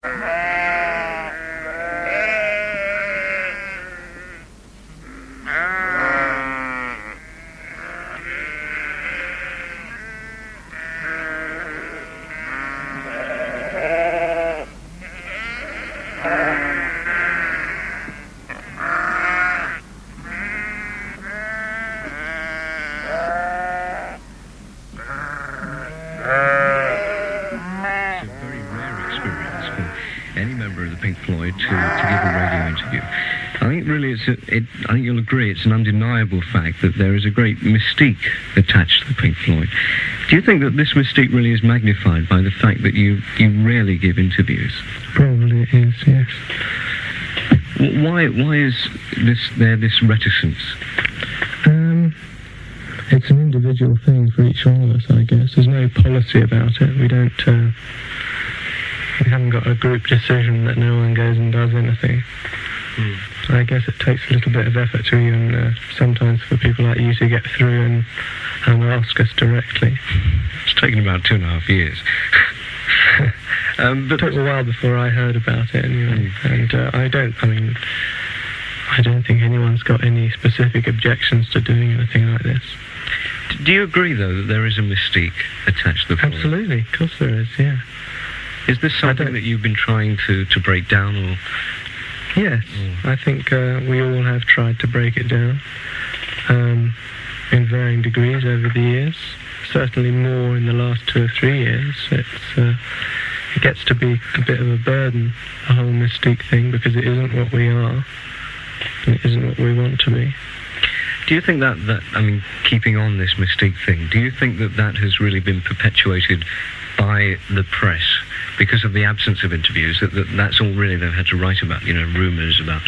Any member of the Pink Floyd to give a radio interview. I think really I think you'll agree it's an undeniable fact that there is a great mystique attached to the Pink Floyd. Do you think that this mystique really is magnified by the fact that you rarely give interviews? Probably it is, yes. Why is this reticence? It's an individual thing for each one of us, I guess. There's no policy about it. We haven't got a group decision that no one goes and does anything. So I guess it takes a little bit of effort to even sometimes for people like you to get through and ask us directly. It's taken about 2.5 years. But it took a while before I heard about it anyway. And I don't think anyone's got any specific objections to doing anything like this. Do you agree, though, that there is a mystique attached to the Floyd? Absolutely, of course there is, yeah. Is this something that you've been trying to break down, or...? Yes, I think we all have tried to break it down in varying degrees over the years. Certainly more in the last 2 or 3 years. It gets to be a bit of a burden, the whole mystique thing, because it isn't what we are, and it isn't what we want to be. Do you think that keeping on this mystique thing, do you think that has really been perpetuated by the press because of the absence of interviews, that's all really they've had to write about, rumours about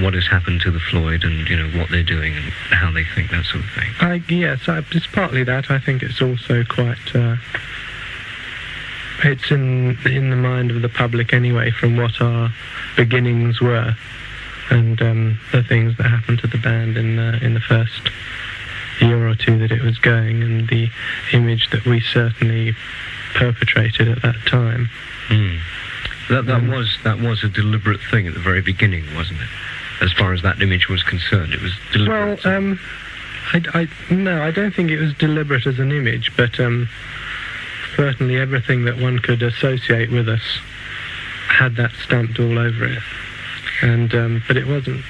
what has happened to the Floyd and, what they're doing and how they think, that sort of thing? Yes, it's partly that. I think it's also quite... it's in the mind of the public anyway, from what our beginnings were and the things that happened to the band in the first year or two that it was going, and the image that we certainly perpetrated at that time. That was a deliberate thing at the very beginning, wasn't it? As far as that image was concerned, it was deliberate. Well, no, I don't think it was deliberate as an image, but certainly everything that one could associate with us had that stamped all over it. And but it wasn't.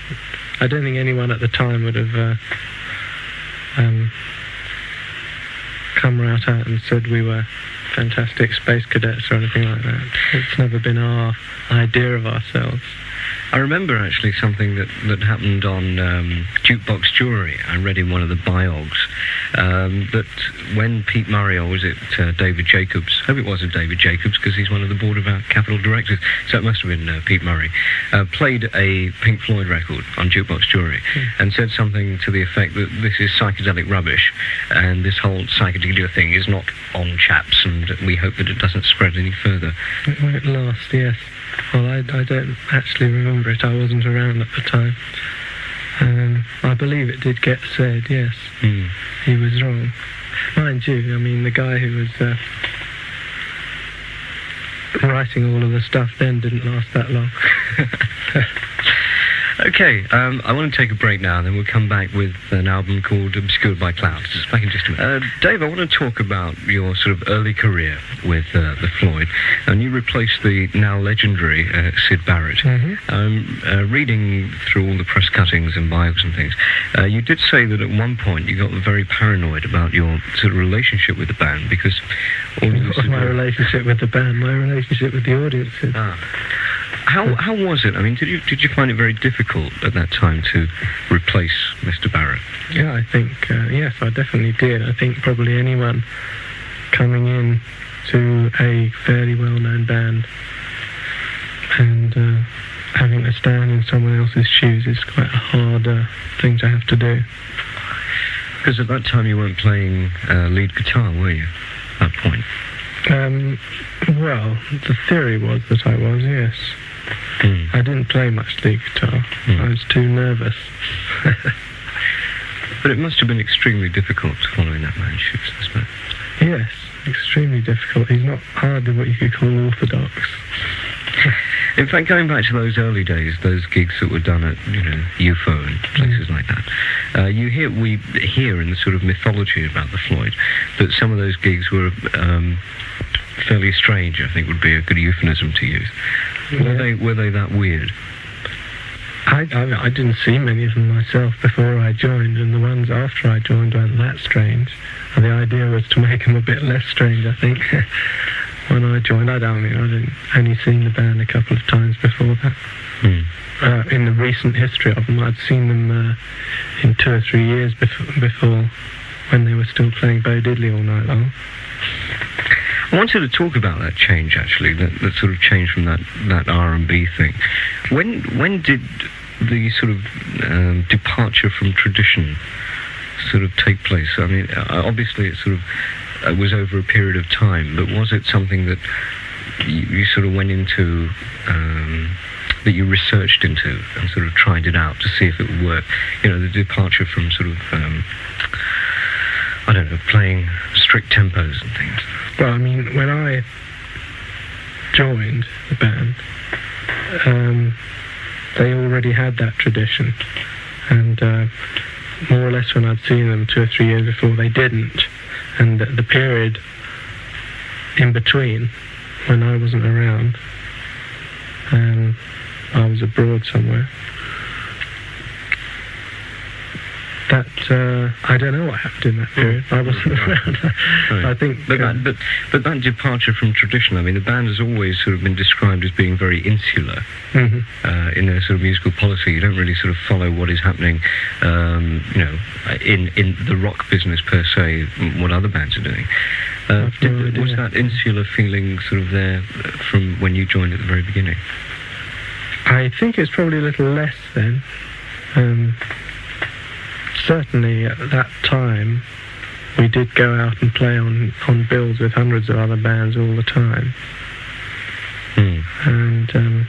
I don't think anyone at the time would have come right out and said we were fantastic space cadets or anything like that. It's never been our idea of ourselves. I remember actually something that happened on Jukebox Jewelry. I read in one of the biogs that when Pete Murray, or was it David Jacobs? I hope it wasn't David Jacobs, because he's one of the board of our Capitol directors, so it must have been Pete Murray, played a Pink Floyd record on Jukebox Jewelry and said something to the effect that this is psychedelic rubbish and this whole psychedelia thing is not on chaps, and we hope that it doesn't spread any further. It won't last, yes. Well, I don't actually remember it. I wasn't around at the time. I believe it did get said, yes. He was wrong. Mind you, I mean, the guy who was writing all of the stuff then didn't last that long. Okay, I want to take a break now, and then we'll come back with an album called Obscured by Clouds. Just back in just a minute. Dave, I want to talk about your sort of early career with the Floyd, and you replaced the now legendary Syd Barrett. Reading through all the press cuttings and bios and things, you did say that at one point you got very paranoid about your sort of relationship with the band, because... My relationship with the band, my relationship with the audiences. How was it? I mean, did you find it very difficult at that time to replace Mr. Barrett? Yeah, I think, yes, I definitely did. I think probably anyone coming in to a fairly well-known band and having to stand in someone else's shoes is quite a hard thing to have to do. Because at that time you weren't playing lead guitar, were you, at that point? Well, the theory was that I was, yes. I didn't play much lead guitar. I was too nervous. But it must have been extremely difficult following that man's shoes, I suppose. Yes, extremely difficult. He's not hardly what you could call orthodox. In fact, going back to those early days, those gigs that were done at, UFO and places like that, we hear in the sort of mythology about the Floyd that some of those gigs were fairly strange, I think would be a good euphemism to use. Yeah. Were they that weird? I didn't see many of them myself before I joined, and the ones after I joined weren't that strange. And the idea was to make them a bit less strange, I think. When I joined, I'd only seen the band a couple of times before that. In the recent history of them, I'd seen them in 2 or 3 years before, when they were still playing Bo Diddley all night long. I wanted to talk about that change, actually, that sort of change from that R&B thing. When did the sort of departure from tradition sort of take place? I mean, obviously it sort of was over a period of time, but was it something that you sort of went into, that you researched into and sort of tried it out to see if it would work? The departure from sort of, playing strict tempos and things. Well, I mean, when I joined the band, they already had that tradition, and more or less when I'd seen them 2 or 3 years before, they didn't. And the period in between, when I wasn't around, I was abroad somewhere, that I don't know what happened in that period. I wasn't around. Right. I think, but that departure from tradition. I mean, the band has always sort of been described as being very insular in their sort of musical policy. You don't really sort of follow what is happening, in the rock business per se, what other bands are doing. Was that insular feeling sort of there from when you joined at the very beginning? I think it's probably a little less then. Certainly at that time, we did go out and play on bills with hundreds of other bands all the time. And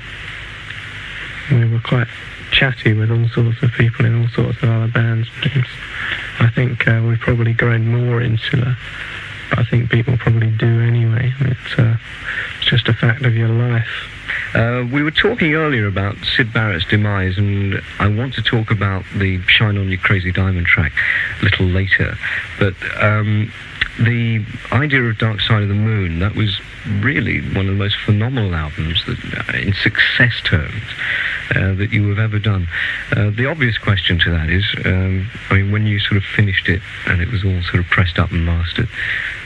we were quite chatty with all sorts of people in all sorts of other bands and things. I think we've probably grown more insular, but I think people probably do anyway. It's just a fact of your life. We were talking earlier about Syd Barrett's demise, and I want to talk about the Shine On You Crazy Diamond track a little later. But the idea of Dark Side of the Moon, that was really one of the most phenomenal albums that, in success terms, that you have ever done. The obvious question to that is, when you sort of finished it and it was all sort of pressed up and mastered,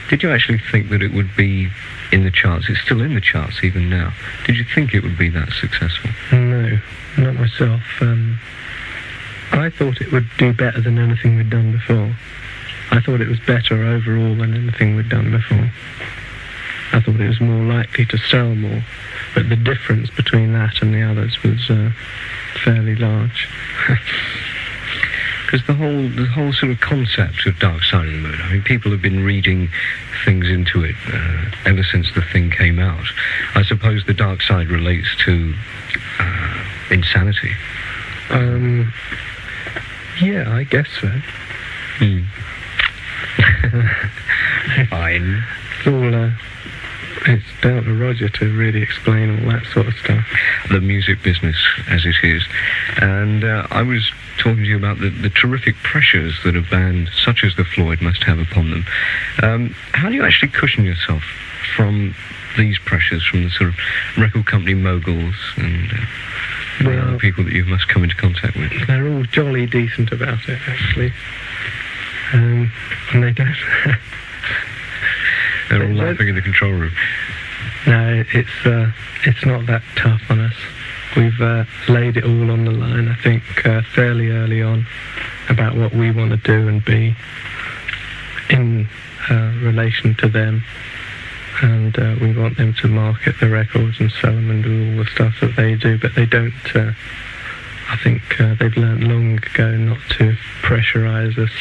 did you actually think that it would be in the charts? It's still in the charts even now. Did you think it would be that successful? No, not myself. I thought it would do better than anything we'd done before. I thought it was better overall than anything we'd done before. I thought it was more likely to sell more, but the difference between that and the others was fairly large. Because the whole sort of concept of Dark Side of the Moon, I mean, people have been reading things into it ever since the thing came out. I suppose the dark side relates to insanity. Yeah, I guess so. Fine. It's down to Roger to really explain all that sort of stuff. The music business, as it is. And I was talking to you about the terrific pressures that a band such as the Floyd must have upon them. How do you actually cushion yourself from these pressures, from the sort of record company moguls and other people that you must come into contact with? They're all jolly decent about it, actually. And they don't... They're all laughing in the control room. No, it's not that tough on us. We've laid it all on the line, I think, fairly early on, about what we want to do and be in relation to them. And we want them to market the records and sell them and do all the stuff that they do, but they don't... I think they've learned long ago not to pressurise us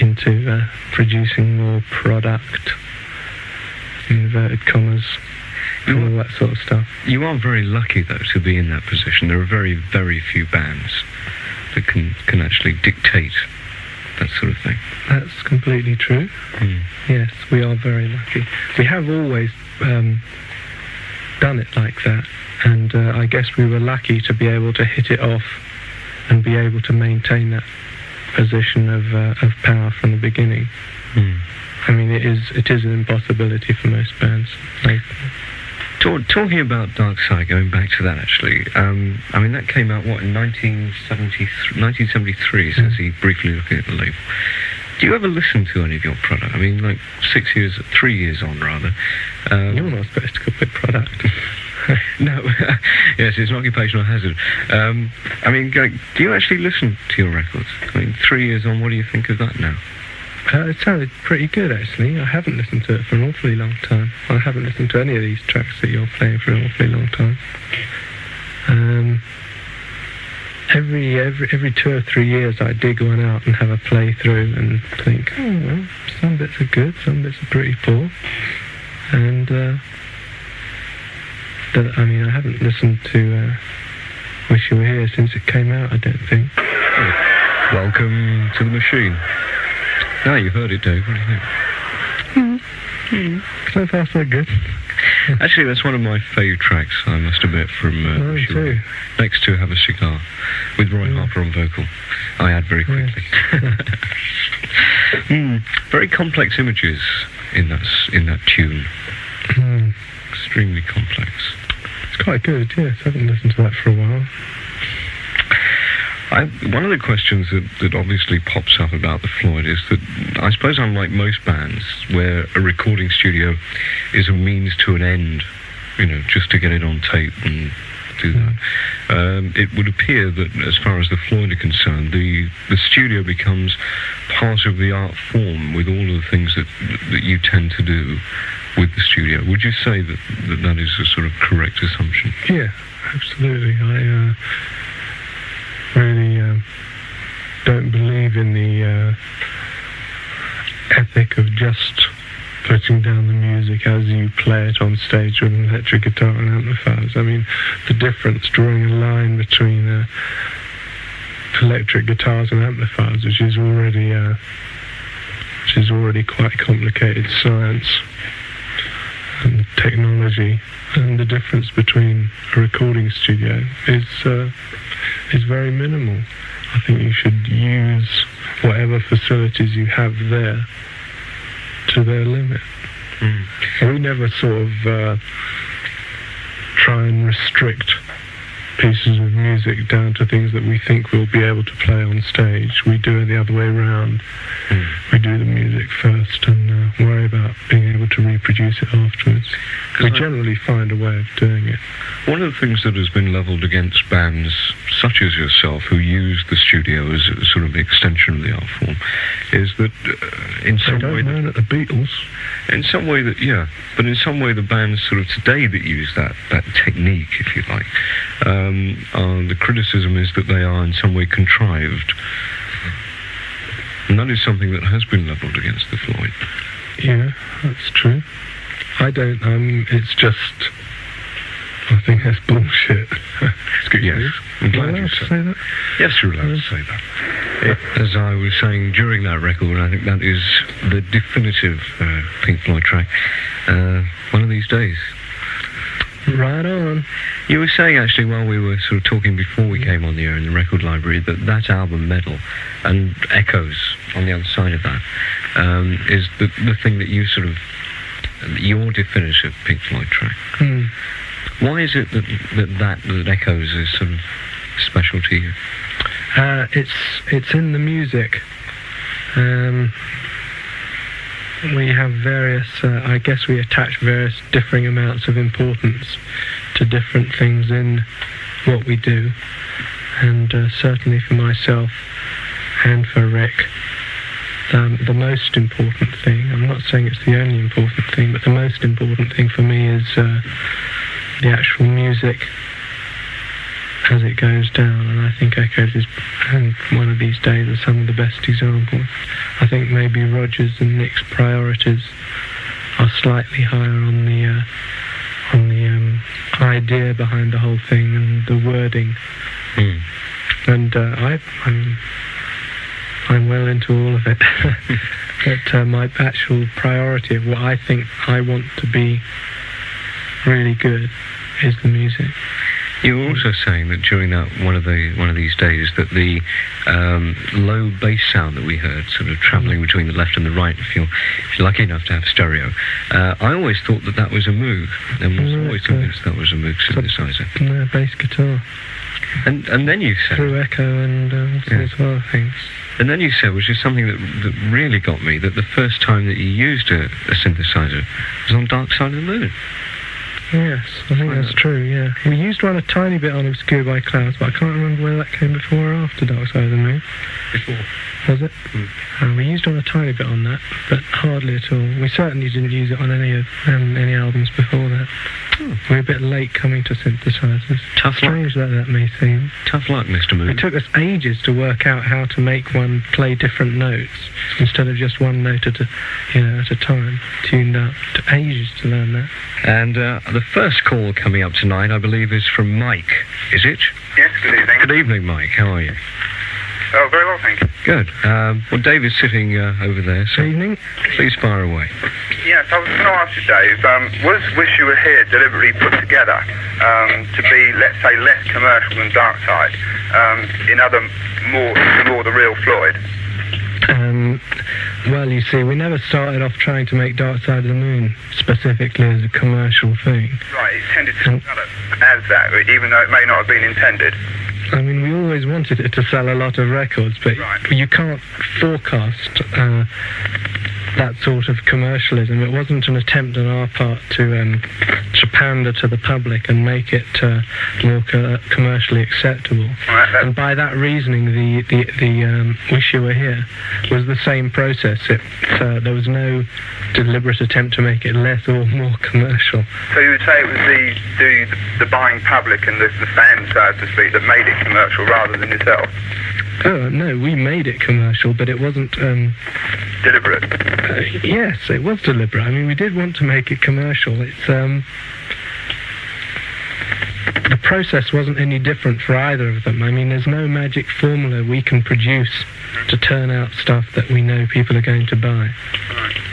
into producing more product, in inverted commas, and all that sort of stuff. You are very lucky, though, to be in that position. There are very, very few bands that can actually dictate that sort of thing. That's completely true. Yes, we are very lucky. We have always done it like that, and I guess we were lucky to be able to hit it off and be able to maintain that position of power from the beginning. I mean, it is an impossibility for most bands. Talking about Dark Side, going back to that actually, I mean that came out in 1973, so see briefly looking at the label. Do you ever listen to any of your product? I mean, like 3 years on rather. You're not supposed to call it product. No, yes, it's an occupational hazard. I mean, do you actually listen to your records? I mean, 3 years on, what do you think of that now? It sounded pretty good, actually. I haven't listened to it for an awfully long time. I haven't listened to any of these tracks that you're playing for an awfully long time. Every 2 or 3 years, I dig one out and have a playthrough and think, oh, well, some bits are good, some bits are pretty poor. And, I mean, I haven't listened to Wish You Were Here since it came out, I don't think. Welcome to the machine. Now you've heard it, Dave. What do you think? So far, so good. Actually, that's one of my favourite tracks, I must admit, from Mine too. Next to Have a Cigar, with Roy Harper on vocal. I add very quickly. Very complex images in that tune. Extremely complex. It's quite good, yes. I haven't listened to that for a while. One of the questions that obviously pops up about the Floyd is that I suppose unlike most bands where a recording studio is a means to an end, you know, just to get it on tape and do that, it would appear that as far as the Floyd are concerned, the studio becomes part of the art form with all of the things that you tend to do with the studio. Would you say that is a sort of correct assumption? Yeah, absolutely. I really don't believe in the ethic of just putting down the music as you play it on stage with an electric guitar and amplifiers. I mean, the difference, drawing a line between electric guitars and amplifiers, which is already quite complicated science and technology, and the difference between a recording studio is very minimal. I think you should use whatever facilities you have there to their limit. We never sort of try and restrict pieces of music down to things that we think we'll be able to play on stage. We do it the other way around. We do the music first and worry about being able to reproduce it afterwards. We generally find a way of doing it. One of the things that has been levelled against bands such as yourself who use the studio as a sort of extension of the art form is that in some way... They don't learn at the Beatles. In some way that, yeah, but in some way the bands sort of today that use that technique, if you like, the criticism is that they are in some way contrived. And that is something that has been levelled against the Floyd. Yeah, that's true. I don't, it's just... I think that's bullshit. Excuse me. Yes, I'm glad you say that. Yes, you're allowed to say that. As I was saying during that record, I think that is the definitive Pink Floyd track. One of these days. Right on. You were saying actually while we were sort of talking before we came on the air in the record library that album Metal and Echoes on the other side of that is the thing that you sort of your definitive Pink Floyd track. Why is it that Echoes is sort of special to you? It's in the music. We have various, I guess we attach various differing amounts of importance to different things in what we do. And certainly for myself and for Rick, the most important thing, I'm not saying it's the only important thing, but the most important thing for me is the actual music as it goes down, and I think Echoes is, and one of these days, are some of the best examples. I think maybe Roger's and Nick's priorities are slightly higher on the idea behind the whole thing and the wording. And I mean, I'm well into all of it. But my actual priority of what I think I want to be really good is the music. You were also saying that during that one of these days that the low bass sound that we heard, sort of travelling between the left and the right, if you're lucky enough to have stereo, I always thought that was a Moog, and was always convinced that was a Moog synthesizer. No, bass guitar. And then you said through echo and all sorts of other things. And then you said, which is something that really got me, that the first time that you used a synthesizer was on Dark Side of the Moon. Yes, I think that's true, yeah. We used one a tiny bit on Obscured by Clouds, but I can't remember whether that came before or after Dark Side of the Moon. Before. Was it? We used one a tiny bit on that, but hardly at all. We certainly didn't use it on any albums before that. We're a bit late coming to synthesizers. Tough Strange luck. that may seem. Tough luck, Mr. Moon. It took us ages to work out how to make one play different notes instead of just one note at a time, tuned up. It took ages to learn that. And the first call coming up tonight, I believe, is from Mike. Is it? Yes, good evening. Good evening, Mike. How are you? Oh, very well, thank you. Good. Well, David's sitting over there, so Good evening. please fire away. Yes, I was going to ask you, Dave, was Wish You Were Here deliberately put together to be, let's say, less commercial than Dark Side, more the real Floyd? Well, you see, we never started off trying to make Dark Side of the Moon specifically as a commercial thing. Right, it tended to develop as that, even though it may not have been intended. I mean, we always wanted it to sell a lot of records, but you can't forecast that sort of commercialism. It wasn't an attempt on our part to pander to the public and make it more commercially acceptable. Right, and by that reasoning, the Wish You Were Here was the same process. There was no deliberate attempt to make it less or more commercial. So you would say it was the buying public and the fans, so to speak, that made it commercial rather than yourself? Oh, no, we made it commercial, but it wasn't... deliberate? Yes, it was deliberate. I mean, we did want to make it commercial. It's... the process wasn't any different for either of them. I mean, there's no magic formula we can produce to turn out stuff that we know people are going to buy.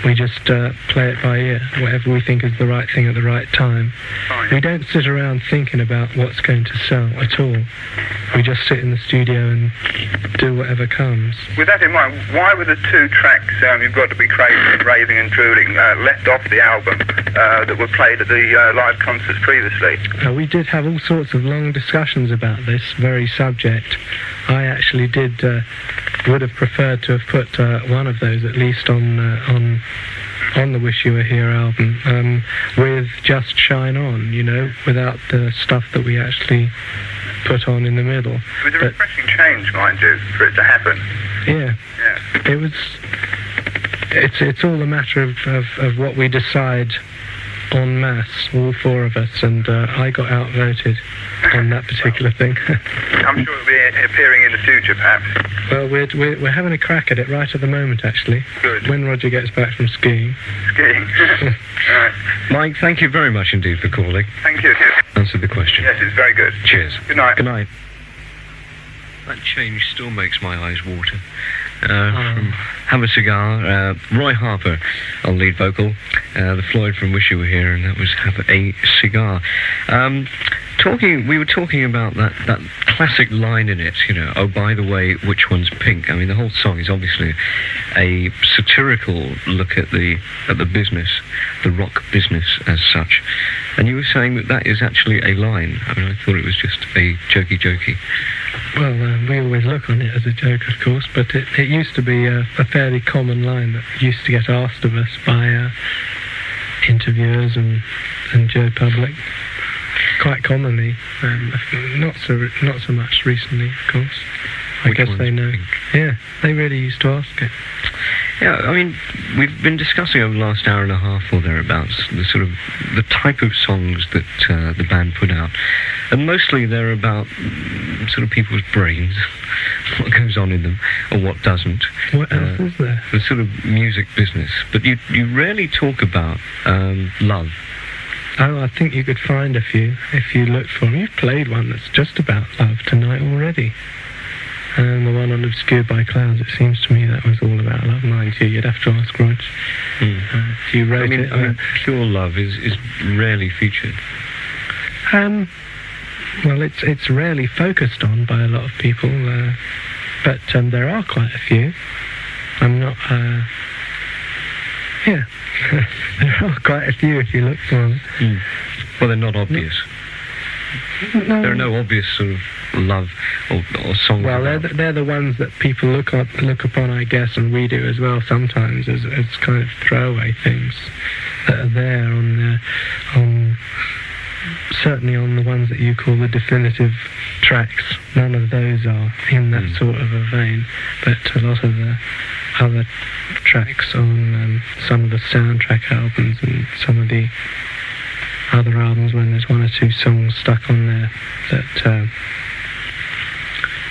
We just play it by ear, whatever we think is the right thing at the right time. We don't sit around thinking about what's going to sell at all. We just sit in the studio and do whatever comes. With that in mind, why were the two tracks, You've Got to Be Crazy, Raving and Drooling, left off the album that were played at the live concerts previously? We did have all sorts of long discussions about this very subject. I actually would have preferred to have put one of those at least on the Wish You Were Here album with Just Shine On, without the stuff that we actually put on in the middle. It was a refreshing change, mind you, for it to happen. Yeah. It was. It's all a matter of what we decide en masse, all four of us, and I got outvoted on that particular thing. I'm sure it'll be appearing in the future, perhaps. Well, we're having a crack at it right at the moment, actually. Good. When Roger gets back from skiing. Skiing. All right. Mike, thank you very much indeed for calling. Thank you. Answered the question. Yes, it's very good. Cheers. Good night. Good night. That change still makes my eyes water. From Have a Cigar, Roy Harper on lead vocal, the Floyd from Wish You Were Here, and that was Have a Cigar. We were talking about that classic line in it, oh, by the way, which one's pink? I mean, the whole song is obviously a satirical look at the business, the rock business as such. And you were saying that is actually a line. I mean, I thought it was just a jokey. Well, we always look on it as a joke, of course, but it used to be a fairly common line that used to get asked of us by interviewers and Joe Public. Quite commonly, not so much recently, of course. I guess they know. Pink? Yeah, they really used to ask it. Yeah, I mean, we've been discussing over the last hour and a half or thereabouts the type of songs that the band put out, and mostly they're about sort of people's brains, what goes on in them or what doesn't. What else is there? The sort of music business, but you rarely talk about love. Oh, I think you could find a few if you looked for them. You've played one that's just about love tonight already. And the one on Obscured by Clouds, it seems to me that was all about love. Mind you, you'd have to ask Rog. If you wrote it. I mean, Pure Love is rarely featured. Well, it's rarely focused on by a lot of people, but there are quite a few. I'm not. Yeah, there are quite a few if you look for them. Well, they're not obvious. No. There are no obvious sort of love or songs. Well, they're the ones that people look upon, I guess, and we do as well sometimes as kind of throwaway things that are there on certainly on the ones that you call the definitive tracks. None of those are in that sort of a vein, but a lot of the other tracks on some of the soundtrack albums and some of the other albums, when there's one or two songs stuck on there that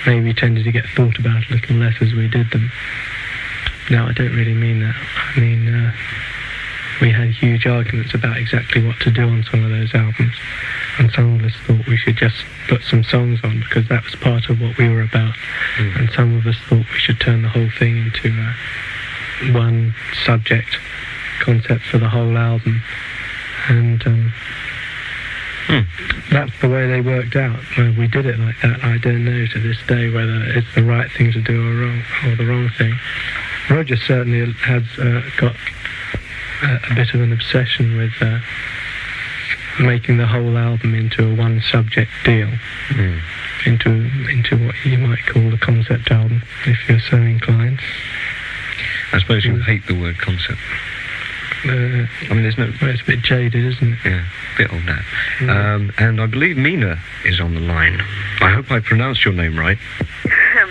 maybe tended to get thought about a little less as we did them. No, I don't really mean that. I mean, we had huge arguments about exactly what to do on some of those albums, and some of us thought we should just put some songs on because that was part of what we were about, and some of us thought we should turn the whole thing into one subject concept for the whole album, and that's the way they worked out. We did it like that. I don't know to this day whether it's the right thing to do or the wrong thing. Roger certainly has got a bit of an obsession with making the whole album into a one subject deal, into what you might call a concept album, if you're so inclined. I suppose you hate the word concept. I mean, there's no... Well, it's a bit jaded, isn't it? Yeah, a bit on that. And I believe Mina is on the line. I hope I pronounced your name right.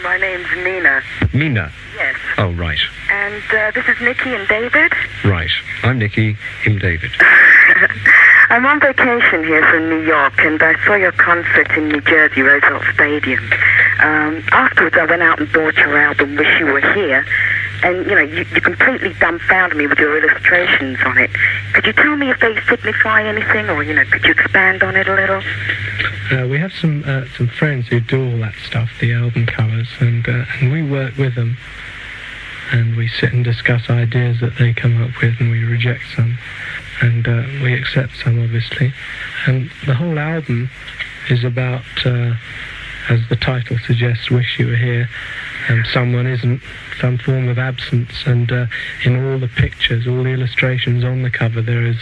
My name's Nina. Mina? Yes. Oh, right. And this is Nikki and David? Right. I'm Nikki, him David. I'm on vacation here from New York, and I saw your concert in New Jersey, Roosevelt Stadium. Afterwards, I went out and bought your album, Wish You Were Here, and, you know, you completely dumbfounded me with your illustrations on it. Could you tell me if they signify anything, or, you know, could you expand on it a little? We have some friends who do all that stuff, the album covers, and we work with them, and we sit and discuss ideas that they come up with, and we reject some, and we accept some, obviously. And the whole album is about, as the title suggests, Wish You Were Here, and someone isn't, some form of absence, and in all the pictures, all the illustrations on the cover, there is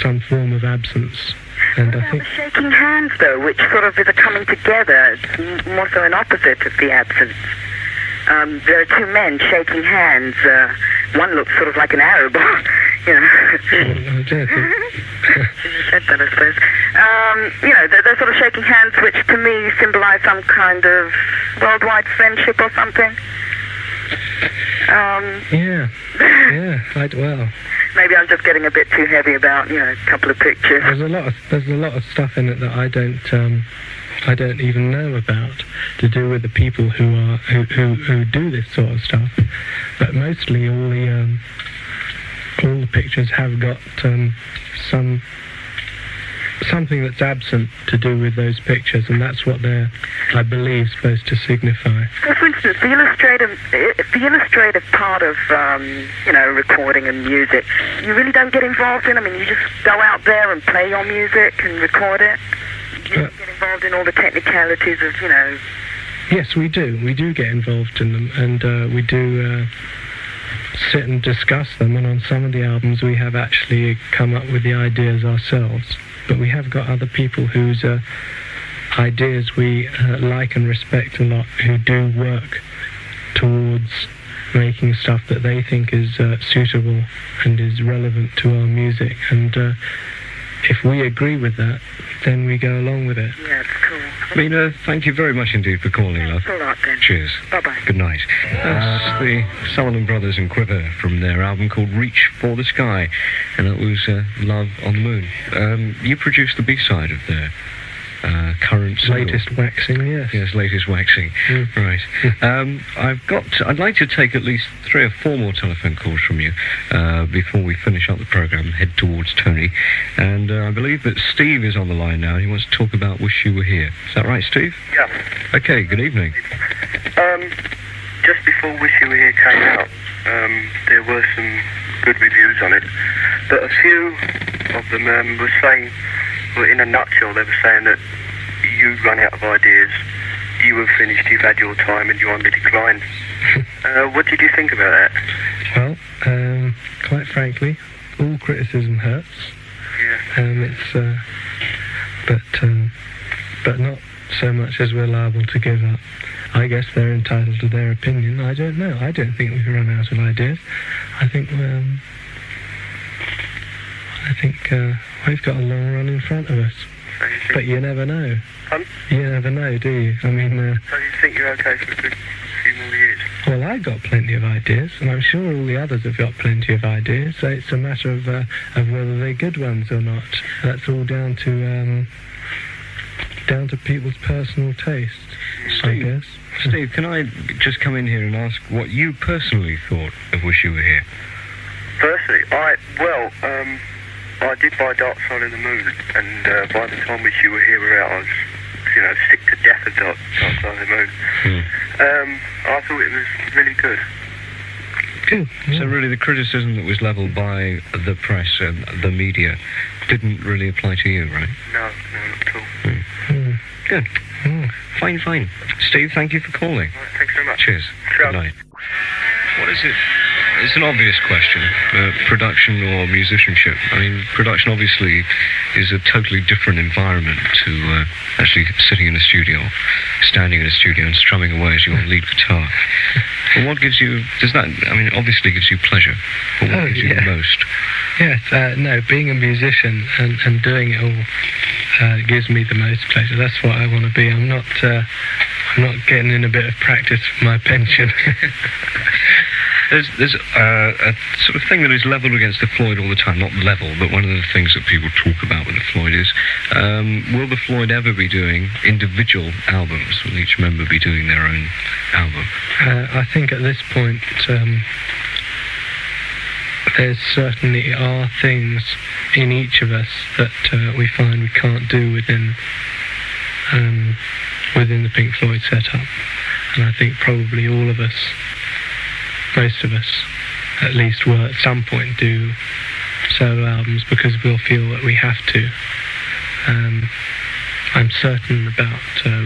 some form of absence. And I think the shaking hands, though, which sort of is a coming together, it's more so an opposite of the absence. There are two men shaking hands. One looks sort of like an Arab, you know. I don't think. You said that, I suppose. You know, they're sort of shaking hands, which to me symbolize some kind of worldwide friendship or something. Yeah, well. Maybe I'm just getting a bit too heavy about, you know, a couple of pictures. There's a lot of stuff in it that I don't even know about, to do with the people who do this sort of stuff. But mostly all the pictures have got something that's absent to do with those pictures, and that's what they're, I believe, supposed to signify. So, for instance, the illustrative part of, you know, recording and music, you really don't get involved in? I mean, you just go out there and play your music and record it? You don't get involved in all the technicalities of, you know... Yes, we do. We do get involved in them, and we do sit and discuss them, and on some of the albums we have actually come up with the ideas ourselves. But we have got other people whose ideas we like and respect a lot, who do work towards making stuff that they think is suitable and is relevant to our music. And if we agree with that, then we go along with it. Yeah, it's cool. Mina, thank you very much indeed for calling, love. Thanks a lot, then. Cheers. Bye-bye. Good night. That's the Sutherland Brothers and Quiver from their album called Reach for the Sky, and that was Love on the Moon. You produced the B-side of current single. Latest waxing, yes. Yes, latest waxing. Right. I'd like to take at least 3 or 4 more telephone calls from you before we finish up the programme, head towards Tony. And I believe that Steve is on the line now. He wants to talk about Wish You Were Here. Is that right, Steve? Yeah. Okay, good evening. Just before Wish You Were Here came out, there were some good reviews on it, but a few of them were saying, well, in a nutshell, they were saying that you've run out of ideas, you were finished, you've had your time, and you're on the decline. What did you think about that? Well, quite frankly, all criticism hurts. Yeah. But not so much as we're liable to give up. I guess they're entitled to their opinion. I don't know. I don't think we've run out of ideas. I think we've got a long run in front of us. So you think, But you never know. You never know, do you? I mean, so you think you're okay for a good few more years? well, I've got plenty of ideas, and I'm sure all the others have got plenty of ideas. So it's a matter of whether they're good ones or not. That's all down to people's personal taste, I guess. Steve, can I just come in here and ask what you personally thought of Wish You Were Here? Personally, I did buy Dark Side of the Moon, and by the time Wish You Were Here were out, I was, sick to death of Dark Side of the Moon. I thought it was really good. Good. So really the criticism that was levelled by the press and the media didn't really apply to you, right? No, not at all. Good. Fine. Steve, thank you for calling. Right, thanks very much. Cheers. Sure. Good night. What is it? It's an obvious question. Production or musicianship? I mean, production obviously is a totally different environment to actually sitting in a studio, standing in a studio and strumming away as your lead guitar. But what gives you, obviously gives you pleasure, but what gives you the most? Yes, no, being a musician and doing it all gives me the most pleasure. That's what I want to be. I'm not getting in a bit of practice for my pension. There's a sort of thing that is levelled against the Floyd all the time. Not level, but one of the things that people talk about with the Floyd is, will the Floyd ever be doing individual albums? Will each member be doing their own album? I think at this point, there certainly are things in each of us that we find we can't do within the Pink Floyd setup. And I think probably all of us, most of us, at least will at some point do solo albums because we'll feel that we have to. I'm certain about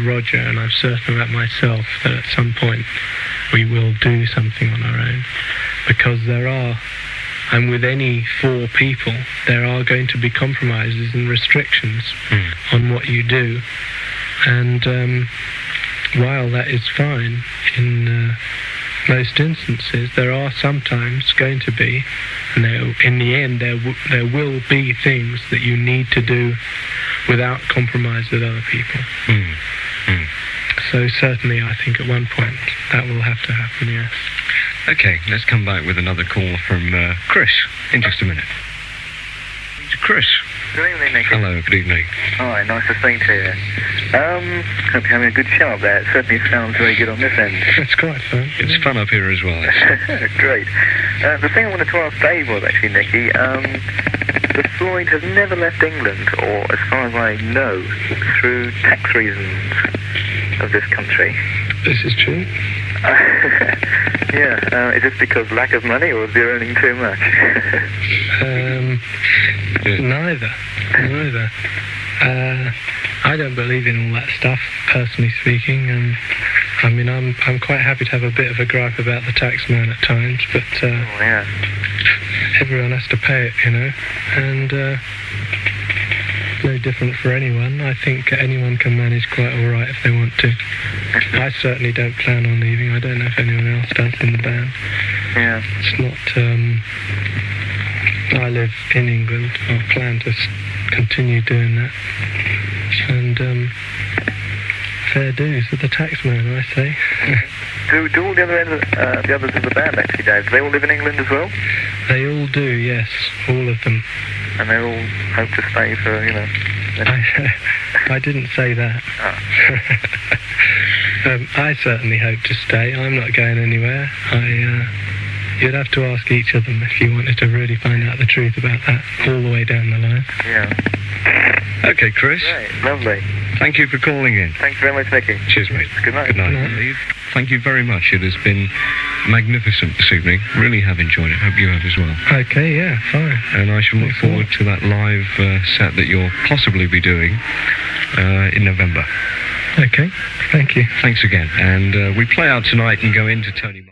Roger, and I'm certain about myself that at some point we will do something on our own, because and with any 4 people, there are going to be compromises and restrictions on what you do. And while that is fine in most instances, there are sometimes going to be, and in the end there will be things that you need to do without compromise with other people. So certainly I think at one point that will have to happen, yes. Okay, let's come back with another call from Chris in just a minute. Chris. Good evening, Nicky. Hello, good evening. Hi, nice to speak to you. Hope you're having a good show up there. It certainly sounds very good on this end. It's quite fun. It's fun up here as well. Great. The thing I wanted to ask Dave was actually, Nicky, the Floyd has never left England, or as far as I know, through tax reasons of this country. This is true. Yeah, is this because lack of money, or is they earning too much? Neither. I don't believe in all that stuff, personally speaking. I mean, I'm quite happy to have a bit of a gripe about the tax man at times, but everyone has to pay it, and no different for anyone. I think anyone can manage quite all right if they want to. I certainly don't plan on leaving. I don't know if anyone else does in the band. Yeah. It's not. I live in England. I plan to continue doing that. And fair dues to the taxman, I say. Do all the others of the band actually, Dave? Do they all live in England as well? They all do, yes, all of them. And they all hope to stay for, I didn't say that. I certainly hope to stay. I'm not going anywhere. You'd have to ask each of them if you wanted to really find out the truth about that all the way down the line. Yeah. Okay, Chris. Right, lovely. Thank you for calling in. Thanks very much, Nicky. Cheers, mate. Good night. Good night. Good night. Steve. Thank you very much. It has been magnificent this evening. Really have enjoyed it. Hope you have as well. Okay, yeah, fine. And I shall look forward to that live set that you'll possibly be doing in November. Okay, thank you. Thanks again. And we play out tonight and go into Tony.